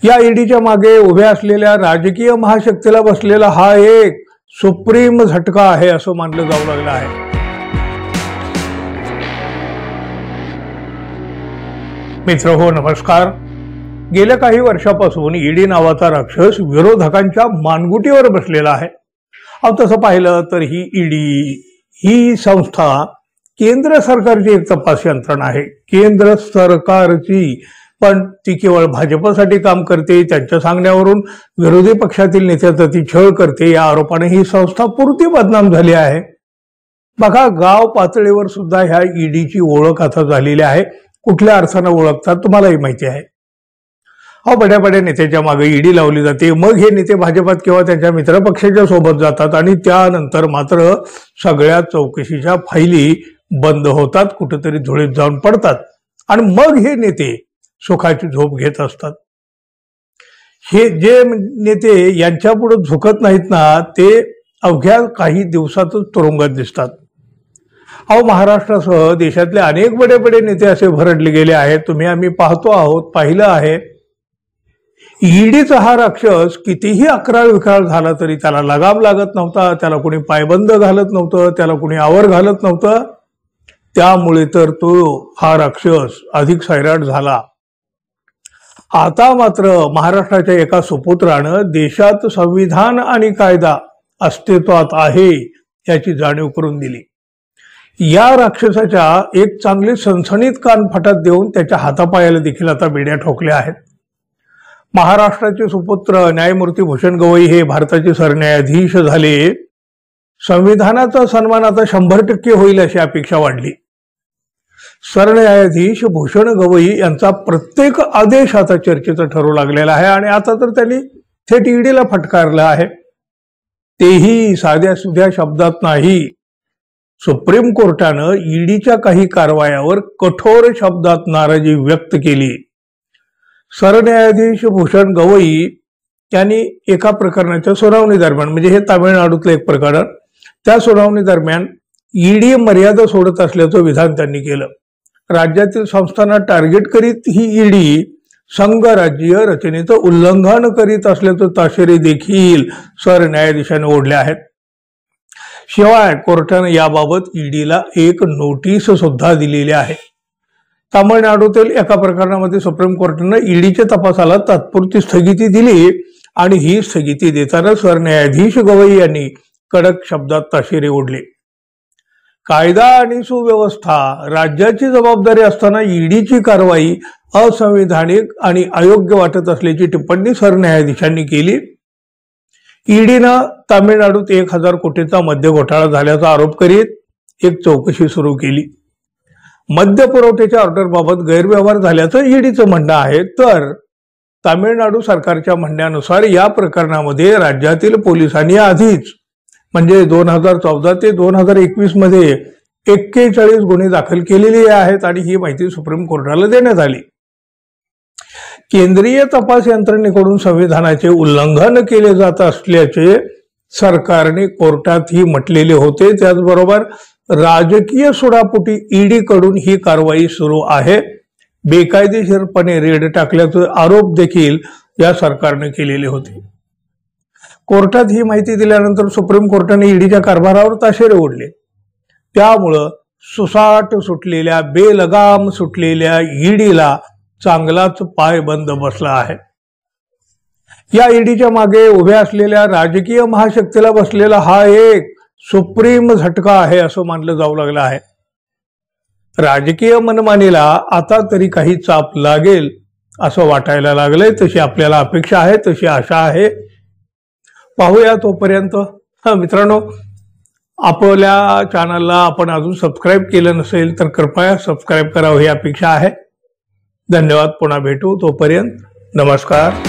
या ईडीच्या मागे उभ्या असलेल्या राजकीय महाशक्तीला बसलेला हा एक सुप्रीम झटका आहे असं मानलं जाऊ लागलं आहे। मित्र हो, नमस्कार। गेल्या काही वर्षापासून ईडी नावाचा राक्षस विरोधकांच्या मानगुटीवर बसलेला आहे। तसं पाहिलं तर ही ईडी ही संस्था केंद्र सरकारची एक तपास यंत्रणा आहे, केंद्र सरकारची, पण ती केवळ भाजपसाठी काम करते, त्यांच्या सांगण्यावरून विरोधी पक्षातील नेत्याचा ती छळ करते या आरोपाने ही संस्था पुरती बदनाम झाली आहे। बघा, गाव पातळीवर सुद्धा ह्या ईडीची ओळख आता झालेली आहे। कुठल्या अर्थानं ओळखतात तुम्हालाही माहिती आहे। बड्या बड्या नेत्याच्या मागे ईडी लावली जाते, मग हे नेते भाजपात किंवा त्यांच्या मित्र पक्षाच्या सोबत जातात आणि त्यानंतर मात्र सगळ्या चौकशीच्या फायली बंद होतात, कुठेतरी धुळीत जाऊन पडतात आणि मग हे नेते सुखाची झोप घेत असतात। हे जे नेते यांच्या पुढे झुकत नाहीत ना, ते अवघ्या काही दिवसातच तुरुंगात दिसतात। महाराष्ट्रासह देशातले अनेक बडे बडे नेते असे भरडले गेले आहेत। तुम्ही आम्ही पाहतो आहोत, पाहिलं आहे। ईडीचा हा राक्षस कितीही अकराळ विकराळ झाला तरी त्याला लगाम लागत नव्हता, त्याला कोणी पायबंद घालत नव्हतं, त्याला कोणी आवर घालत नव्हतं। त्यामुळे तर तो हा राक्षस अधिक सैराट झाला। आता मात्र महाराष्ट्राच्या एका सुपुत्रानं देशात संविधान आणि कायदा अस्तित्वात आहे याची जाणीव करून दिली। या राक्षसाच्या एक चांगली सनसणीत कानफटात देऊन त्याच्या हातापायाला देखील आता बेड्या ठोकल्या आहेत। महाराष्ट्राचे सुपुत्र न्यायमूर्ती भूषण गवई हे भारताचे सरन्यायाधीश झाले। संविधानाचा सन्मान आता 100% होईल अशी अपेक्षा वाढली। सरन्यायाधीश भूषण गवई यांचा प्रत्येक आदेश आता चर्चेचा ठरू लागलेला आहे आणि आता तर त्यांनी थेट ईडीला फटकारलं आहे, तेही साध्या सुध्या शब्दात नाही। सुप्रीम कोर्टानं ईडीच्या काही कारवायावर कठोर शब्दात नाराजी व्यक्त केली। सरन्यायाधीश भूषण गवई यांनी एका प्रकरणाच्या सुनावणी दरम्यान, म्हणजे हे तामिळनाडूतलं एक प्रकरण, त्या सुनावणी दरम्यान ईडी मर्यादा सोडत असल्याचं विधान त्यांनी केलं। राज्यातील संस्थांना टार्गेट करीत ही ईडी संघराज्यीय रचनेचं उल्लंघन करीत असल्याचं ताशेरे देखील सरन्यायाधीशांनी ओढले आहेत। शिवाय कोर्टानं याबाबत ईडीला एक नोटीस सुद्धा दिलेली आहे। तामिळनाडूतील एका प्रकरणामध्ये सुप्रीम कोर्टानं ईडीच्या तपासाला तात्पुरती स्थगिती दिली आणि ही स्थगिती देताना सरन्यायाधीश गवई यांनी कडक शब्दात ताशेरे ओढले। कायदा आणि सुव्यवस्था राज्याची जबाबदारी असताना ईडीची कारवाई असंविधानिक आणि अयोग्य वाटत असल्याची टिप्पणी सरन्यायाधीशांनी केली। ईडीनं तामिळनाडूत 1000 कोटींचा मद्य घोटाळा झाल्याचा आरोप करीत एक चौकशी सुरू केली। मद्य पुरवठ्याच्या ऑर्डरबाबत गैरव्यवहार झाल्याचं ईडीचं म्हणणं आहे, तर तामिळनाडू सरकारच्या म्हणण्यानुसार या प्रकरणामध्ये राज्यातील पोलिसांनी आधीच, म्हणजे 2014 ते 2021 मध्ये 41 गुन्हे दाखल केलेले आहेत आणि ही माहिती सुप्रीम कोर्टाला देण्यात आली। केंद्रीय तपास यंत्रणेकडून संविधानाचे उल्लंघन केले जात असल्याचे सरकारने कोर्टातही म्हटलेले होते। त्याचबरोबर राजकीय सुडापोटी ईडी कडून ही कारवाई सुरू आहे। बेकायदेशीरपणे रेड टाकल्याचे आरोप देखील या सरकारने केलेले होते। कोर्टात ही माहिती दिल्यानंतर सुप्रीम कोर्टाने ईडीच्या कारभारावर ताशेरे ओढले। त्यामुळं सुसाट सुटलेल्या, बेलगाम सुटलेल्या ईडीला चांगलाच पायबंद बसला आहे। या ईडीच्या मागे उभ्या असलेल्या राजकीय महाशक्तीला बसलेला हा एक सुप्रीम झटका आहे असं मानलं जाऊ लागलं आहे। राजकीय मनमानीला आता तरी काही चाप लागेल असं वाटायला लागलंय, तशी आपल्याला अपेक्षा आहे, तशी आशा आहे। पाहूया तोपर्यंत मित्रांनो, आपल्या चॅनलला आपण अजून सबस्क्राईब केलं नसेल तर कृपया सबस्क्राईब करावं ही अपेक्षा आहे। धन्यवाद, पुन्हा भेटू, तोपर्यंत नमस्कार।